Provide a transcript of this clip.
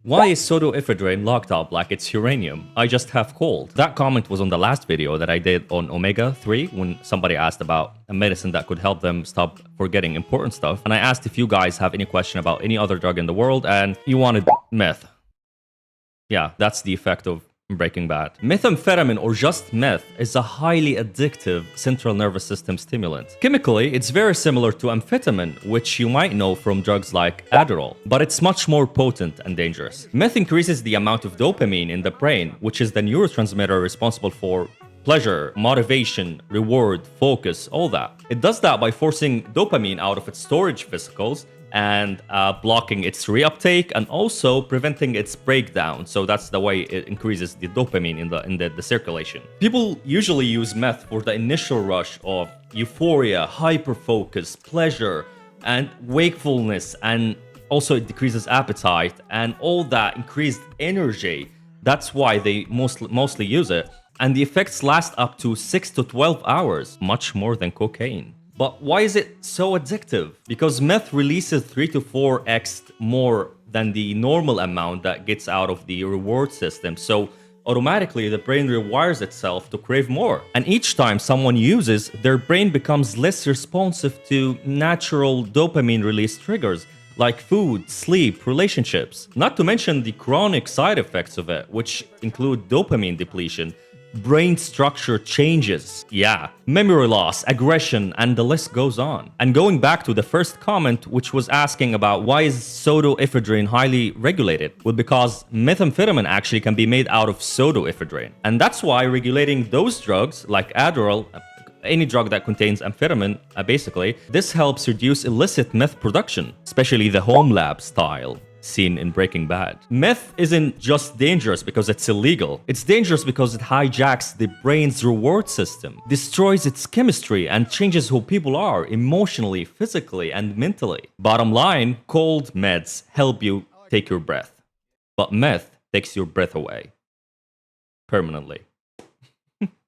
Why is pseudoephedrine locked up like it's uranium? I just have cold. That comment was on the last video that I did on omega-3 when somebody asked about a medicine that could help them stop forgetting important stuff. And I asked if you guys have any question about any other drug in the world, and you wanted meth. Yeah, that's the effect of Breaking Bad. Methamphetamine, or just meth, is a highly addictive central nervous system stimulant. Chemically, it's very similar to amphetamine, which you might know from drugs like Adderall, but it's much more potent and dangerous. Meth increases the amount of dopamine in the brain, which is the neurotransmitter responsible for pleasure, motivation, reward, focus, all that. It does that by forcing dopamine out of its storage vesicles and blocking its reuptake and also preventing its breakdown. So that's the way it increases the dopamine in the circulation. People usually use meth for the initial rush of euphoria, hyperfocus, pleasure, and wakefulness, and also it decreases appetite and all that increased energy. That's why they mostly use it. And the effects last up to 6 to 12 hours, much more than cocaine. But why is it so addictive? Because meth releases 3 to 4x more than the normal amount that gets out of the reward system. So automatically the brain rewires itself to crave more. And each time someone uses, their brain becomes less responsive to natural dopamine release triggers like food, sleep, relationships. Not to mention the chronic side effects of it, which include dopamine depletion, brain structure changes, memory loss, aggression, and the list goes on. And going back to the first comment, which was asking about why is pseudoephedrine highly regulated? Well, because methamphetamine actually can be made out of pseudoephedrine. And that's why regulating those drugs, like Adderall, any drug that contains amphetamine, basically, this helps reduce illicit meth production, especially the home lab style seen in Breaking Bad. Meth isn't just dangerous because it's illegal. It's dangerous because it hijacks the brain's reward system, destroys its chemistry, and changes who people are emotionally, physically, and mentally. Bottom line, cold meds help you take your breath, but meth takes your breath away permanently.